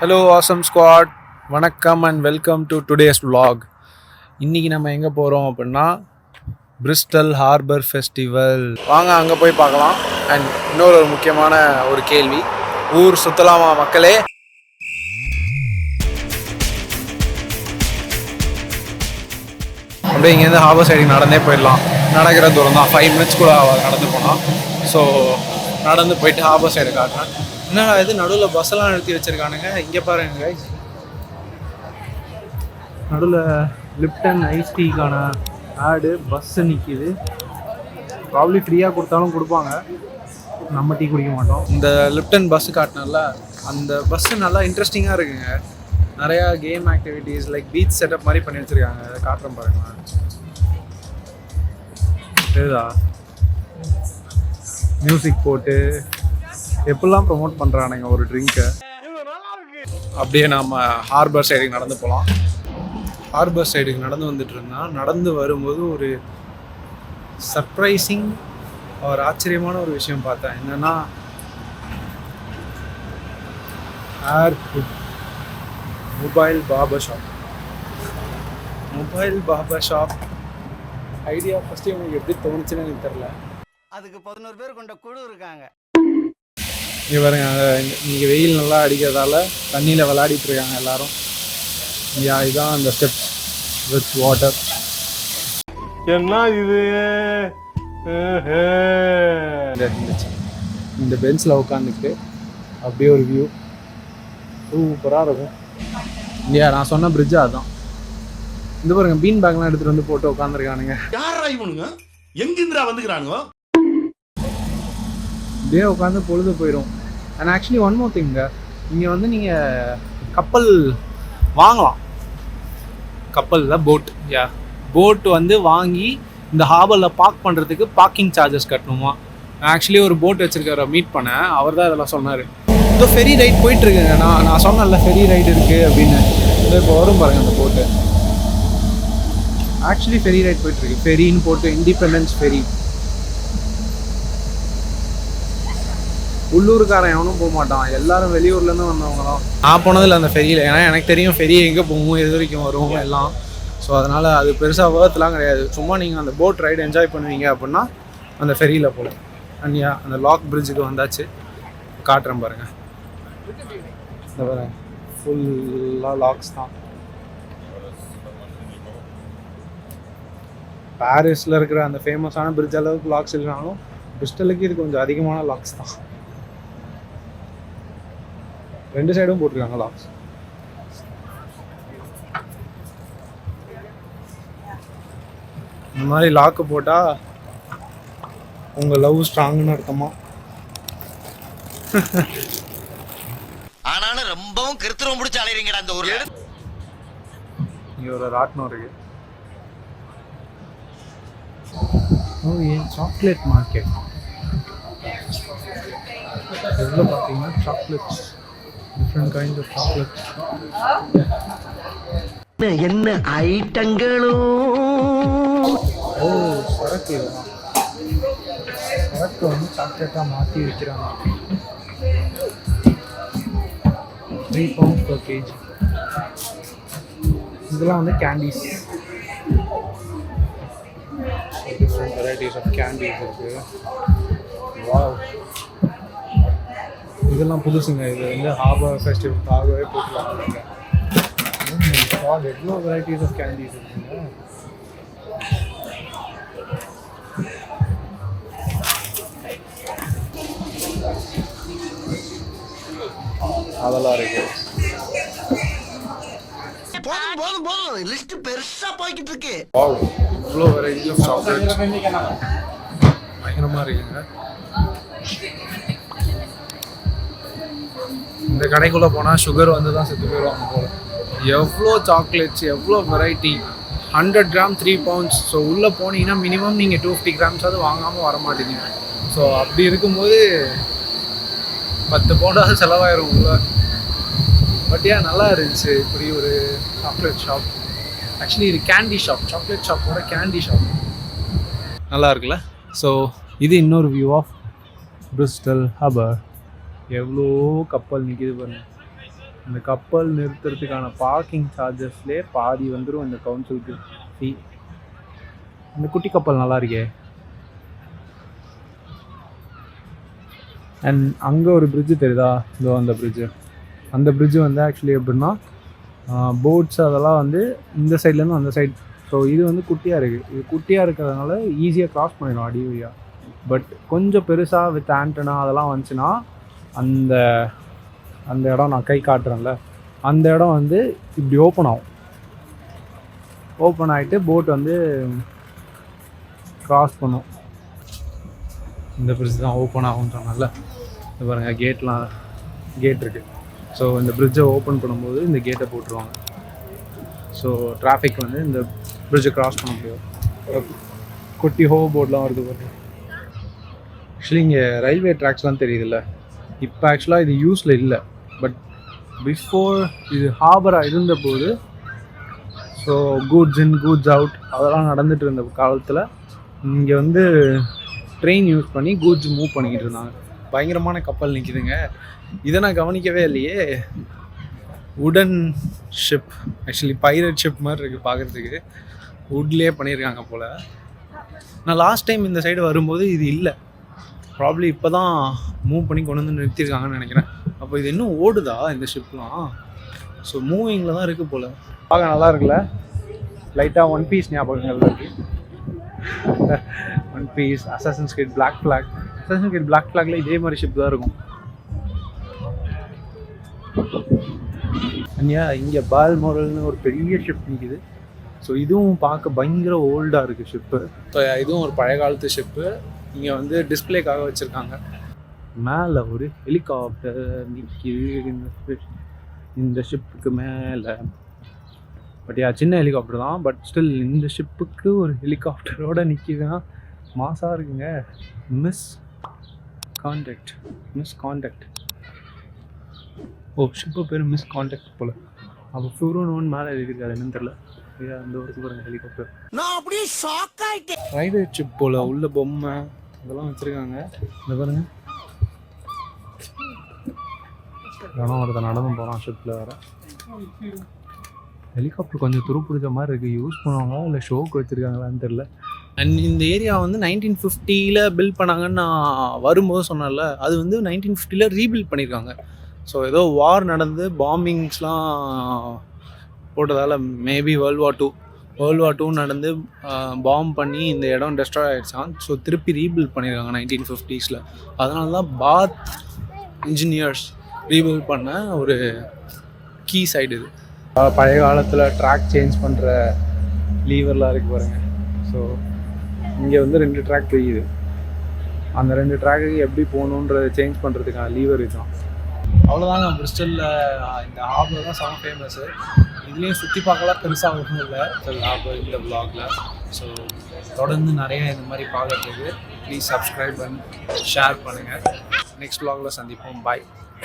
Hello awesome squad, வணக்கம் and welcome to today's vlog. இன்றைக்கி நம்ம எங்கே போகிறோம் அப்படின்னா பிரிஸ்டல் ஹார்பர் ஃபெஸ்டிவல். வாங்க அங்கே போய் பார்க்கலாம். அண்ட் இன்னொரு முக்கியமான ஒரு கேள்வி, ஊர் சுற்றலாமா மக்களே? அப்படியே இங்கேருந்து ஹார்பர் சைடுக்கு நடந்தே போயிடலாம். நடக்கிற தூரம் தான், 5 minutes கூட நடந்து போகலாம். ஸோ நடந்து போயிட்டு ஹார்பர் சைடு காட்டுறேன். என்னடா இது நடுவில் பஸ்ஸெல்லாம் நிறுத்தி வச்சுருக்கானுங்க. இங்கே பாருங்க கைஸ், நடுவில் லிப்டன் ஐஸ் டீக்கான ஆடு பஸ்ஸு நிற்கிது. ப்ராப்ளி ஃப்ரீயாக கொடுத்தாலும் கொடுப்பாங்க, நம்ம டீ குடிக்க மாட்டோம். இந்த லிப்டன் பஸ்ஸு காட்டினால அந்த பஸ்ஸு நல்லா இன்ட்ரெஸ்டிங்காக இருக்குங்க. நிறையா game activities like beach setup மாதிரி பண்ணி வச்சுருக்காங்க. அதை காட்டுறேன் பாருங்களேன். இதுதா மியூசிக் போட்டு எப்படிலாம் ப்ரொமோட் பண்ணுறானுங்க ஒரு ட்ரிங்க்கை. அப்படியே நாம் ஹார்பர் சைடுக்கு நடந்து போகலாம். ஹார்பர் சைடுக்கு நடந்து வந்துட்டு இருந்தால், நடந்து வரும்போது ஒரு சர்ப்ரைசிங் ஒரு ஆச்சரியமான ஒரு விஷயம் பார்த்தேன். என்னென்னா mobile barber shop. Mobile barber shop idea first உங்களுக்கு எப்படி தோணுச்சுன்னு எனக்கு தெரில. அதுக்கு 11 பேர் கொண்ட குழு இருக்காங்க. இங்கே பாருங்க, இங்கே வெயில் நல்லா அடிக்கிறதால தண்ணியில் விளையாடிட்டு இருக்காங்க எல்லாரும். இதுதான் அந்த ஸ்டெப்ஸ் வித் வாட்டர். என்ன இது? இந்த பெஞ்சில் உட்காந்துட்டு அப்படியே ஒரு வியூ சூப்பராக இருக்கும். இல்லையா, நான் சொன்ன பிரிட்ஜு அதுதான். இந்த பாருங்க, பீன் பேக்லாம் எடுத்துகிட்டு வந்து போட்டு உட்காந்துருக்கானுங்க. யாரா இவனுங்க? எங்கிருந்துடா வந்துக்கிறானுங்க? இப்படியே உட்காந்து பொழுது போயிடும். அண்ட் ஆக்சுவலி ஒன் மோர் திங்க, இங்கே வந்து நீங்கள் கப்பல் வாங்கலாம். கப்பலில் போட் வந்து வாங்கி இந்த ஹார்பரில் பார்க் பண்ணுறதுக்கு பார்க்கிங் சார்ஜஸ் கட்டணுமா. ஆக்சுவலி ஒரு போட் வச்சுருக்கார மீட் பண்ணேன், அவர் தான் இதெல்லாம் சொன்னார். இதோ ஃபெரி ரைட் போயிட்டுருக்குங்க. நான் சொன்னேன்ல ஃபெரி ரைடு இருக்குது அப்படின்னு. இதோ இப்போ வரும் பாருங்கள் அந்த போட்டு. ஆக்சுவலி ஃபெரி ரைட் போயிட்டுருக்கு. ஃபெரின்னு போட்டு இண்டிபெண்டன்ஸ் ஃபெரி. உள்ளூருக்காரன் எவனும் போக மாட்டான், எல்லாரும் வெளியூர்லேருந்து வந்தவங்க தான். நான் போனதில்லை அந்த ஃபெரியில், ஏன்னா எனக்கு தெரியும் ஃபெரி எங்கே போகும், எது வரைக்கும் வரும் எல்லாம். ஸோ அதனால் அது பெருசாக வேர்த்லாம் கிடையாது. சும்மா நீங்கள் அந்த போட் ரைடு என்ஜாய் பண்ணுவீங்க அப்படின்னா அந்த ஃபெரியில் போகலாம். அண்ணியா அந்த லாக் பிரிட்ஜுக்கு வந்தாச்சு, காட்டுறேன் பாருங்கள். இந்த பாருங்க, ஃபுல்லாக லாக்ஸ் தான். பாரிஸில் இருக்கிற அந்த ஃபேமஸான பிரிட்ஜ் அளவுக்கு லாக்ஸ் இல்லைனாலும் பிரிஸ்டலுக்கு இது கொஞ்சம் அதிகமான லாக்ஸ் தான். 2 சைடும் போட்டிருக்காங்க லாக்ஸ். இந்த மாதிரி லாக்கு போட்டால் உங்கள் லவ் ஸ்ட்ராங்குன்னு அர்த்தமா. ஆனாலும் ரொம்பவும் கிருத்திரம் பிடிச்சி அலைறீங்கடா அந்த ஊர்ல. இங்கே ஒரு ராட்னம் இருக்கு. Chocolate market. எவ்வளோ பார்த்தீங்கன்னா chocolates, different kinds of chocolates. என்ன ஐட்டங்களும். ஓ, சரக்கு. சரக்கு வந்து சாக்லேட்டாக மாற்றி வைக்கிறாங்க. 3 pounds per kg. இதெல்லாம் வந்து candies. Different varieties of candies இருக்குது. வாவ், இதெல்லாம் புதுசுங்க. இது வந்து ஹார்பர் ஃபெஸ்டிவலுக்காகவே போட்டுருவாங்க. எவ்வளோ வெரைட்டிஸ் ஆஃப் கேண்டீஸ் இருக்குங்க. அதெல்லாம் இருக்கு. போதும் லிஸ்ட் பெருசா போய்கிட்டு இருக்கு. வாவ், இவ்வளோ வெரைட்டிஸ் ஆஃப் சாக்லேட்ஸ் பயங்கரமாக இருக்குங்க. இந்த கடைக்குள்ளே போனால் சுகர் வந்து தான் செத்து போயிடுவாங்க போல. எவ்வளோ சாக்லேட்ஸ், எவ்வளோ வெரைட்டி. 100 gram 3 pounds. ஸோ உள்ளே போனீங்கன்னா மினிமம் நீங்கள் 250 கிராம்ஸாவது வாங்காமல் வர மாட்டீங்க. ஸோ அப்படி இருக்கும்போது 10 பவுண்டாவது செலவாயிரும் உள்ள. பட் ஏன் நல்லா இருந்துச்சு இப்படி ஒரு சாக்லேட் ஷாப். ஆக்சுவலி இது கேண்டி ஷாப், சாக்லேட் ஷாப்போட கேண்டி ஷாப். நல்லா இருக்குல்ல. ஸோ இது இன்னொரு வியூ ஆஃப் பிரிஸ்டல் ஹார்பர். எவ்வளோ கப்பல் நிற்கிது பாருங்க. இந்த கப்பல் நிறுத்துறதுக்கான பார்க்கிங் சார்ஜஸ்லேயே பாதி வந்துடும் இந்த கவுன்சிலுக்கு ஃபீ. இந்த குட்டி கப்பல் நல்லா இருக்கே. அண்ட் அங்கே ஒரு பிரிட்ஜு தெரியுதா, இதோ அந்த பிரிட்ஜு. அந்த பிரிட்ஜு வந்து ஆக்சுவலி எப்படின்னா போட்ஸ் அதெல்லாம் வந்து இந்த சைட்லேருந்து அந்த சைட். ஸோ இது வந்து குட்டியாக இருக்குது. இது குட்டியாக இருக்கிறதுனால ஈஸியாக க்ராஸ் பண்ணிடும் அடி வழியாக. பட் கொஞ்சம் பெருசாக வித் ஆண்டனா அதெல்லாம் வந்துச்சுன்னா அந்த அந்த இடம் நான் கை காட்டுறேன்ல, அந்த இடம் வந்து இப்படி ஓப்பன் ஆகும். ஓப்பன் ஆகிட்டு போட் வந்து க்ராஸ் பண்ணும். இந்த பிரிட்ஜ் தான் ஓப்பன் ஆகும்னு சொன்னால இது பாருங்கள், கேட் இருக்குது. ஸோ இந்த பிரிட்ஜை ஓப்பன் பண்ணும்போது இந்த கேட்டை போட்டுருவாங்க. ஸோ டிராஃபிக் வந்து இந்த பிரிட்ஜை க்ராஸ் பண்ண முடியும். குட்டி ஹோ போர்ட்லாம் வருது பாருங்க. ஆக்சுவலி இங்கே ரயில்வே ட்ராக்ஸ்லாம் தெரியுதுல்ல, இப்போ ஆக்சுவலாக இது யூஸில் இல்லை. பட் பிஃபோர் இது ஹார்பராக இருந்தபோது ஸோ கூட்ஸ் இன் கூட்ஸ் அவுட் அதெல்லாம் நடந்துகிட்டு இருந்த காலத்தில் இங்கே வந்து ட்ரெயின் யூஸ் பண்ணி கூட்ஸ் மூவ் பண்ணிக்கிட்டு இருந்தாங்க. பயங்கரமான கப்பல் நிற்கிதுங்க. இதை நான் கவனிக்கவே இல்லையே. உடன் ஷிப், ஆக்சுவலி பைரட் ஷிப் மாதிரி இருக்குது பார்க்குறதுக்கு. வுட்லேயே பண்ணியிருக்காங்க போல். நான் லாஸ்ட் டைம் இந்த சைடு வரும்போது இது இல்லை. ப்ராப்ளி இப்போ தான் மூவ் பண்ணி கொண்டு வந்து நிறுத்தியிருக்காங்கன்னு நினைக்கிறேன். அப்போ இது இன்னும் ஓடுதா இந்த ஷிப்லாம்? ஸோ மூவிங்கில் தான் இருக்குது போல். பார்க்க நல்லா இருக்குல்ல. லைட்டாக ஒன் பீஸ் ஞாபகங்கள் இருக்குது. One Piece, Assassin's Creed Black Flag. Assassin's Creed Black ஃப்ளாக்ல இதே மாதிரி ஷிப் தான் இருக்கும். இங்கே பால்மோரல்னு ஒரு பெரிய ஷிப் நிற்கிது. ஸோ இதுவும் பார்க்க பயங்கர ஓல்டாக இருக்குது ஷிப்பு. ஸோ இதுவும் ஒரு பழைய காலத்து ஷிப்பு. இங்கே வந்து டிஸ்பிளேக்காக வச்சுருக்காங்க. மேலே ஒரு ஹெலிகாப்டர் நிற்கிது இந்த ஷிப்புக்கு மேலே. பட் சின்ன ஹெலிகாப்டர் தான். பட் ஸ்டில் இந்த ஷிப்புக்கு ஒரு ஹெலிகாப்டரோடு நிற்கிதுன்னா மாசாக இருக்குங்க. Miss Contact. ஓ, ஷிப்பு பேர் மிஸ் கான்டாக்ட் போல். அப்போ ஃப்யூரோன்னு மேலே எழுதியிருக்காரு, என்னன்னு தெரியல. அந்த ஒரு பாருங்க ஹெலிகாப்டர். நான் அப்படியே ஷாக் ஆயிட்டேன். ரைடர் ஷிப் போல். உள்ள பொம்மை இதெல்லாம் வச்சுருக்காங்க. இந்த பாருங்க, கனம் ஒருத்தர் நடந்து போகிறான் ஷிப்பில் வேறு. ஹெலிகாப்டர் கொஞ்சம் துருப்பிடிச்ச மாதிரி இருக்குது. யூஸ் பண்ணுவாங்களா இல்லை ஷோக்கு வச்சுருக்காங்களான்னு தெரில. அண்ட் இந்த ஏரியா வந்து 1950 பில்ட் பண்ணாங்கன்னு நான் வரும்போது சொன்னால, அது வந்து 1950 ரீபில்ட் பண்ணியிருக்காங்க. ஸோ ஏதோ வார் நடந்து பாம்பிங்ஸ்லாம் போட்டதால் மேபி வேர்ல்டு வார் 2 நடந்து பாம்பு பண்ணி இந்த இடம் டெஸ்ட்ராய் ஆகிடுச்சான். ஸோ திருப்பி ரீபில்ட் பண்ணியிருக்காங்க 1950s. அதனால தான் பாத் இன்ஜினியர்ஸ் ரீபில்ட் பண்ண ஒரு கீ சைடு இது. பழைய காலத்தில் ட்ராக் சேஞ்ச் பண்ணுற லீவர்லாம் இருக்குது பாருங்க. ஸோ இங்கே வந்து 2 ட்ராக் தெரியுது. அந்த 2 ட்ராக்குக்கு எப்படி போகணுன்றதை சேஞ்ச் பண்ணுறதுக்கான லீவர் இதுதான். அவ்வளோதாங்க. பிரிஸ்டலில் இந்த ஹார்பர் தான் செம ஃபேமஸ்ஸு. இதுலேயும் சுற்றி பார்க்கலாம் பெருசாக ஒன்றும் இல்லை ஹார்பர் இந்த வ்ளாகில். ஸோ தொடர்ந்து நிறைய இந்த மாதிரி பார்க்குறதுக்கு ப்ளீஸ் சப்ஸ்கிரைப் பண்ணி ஷேர் பண்ணுங்கள். நெக்ஸ்ட் வ்ளாகில் சந்திப்போம். பாய்.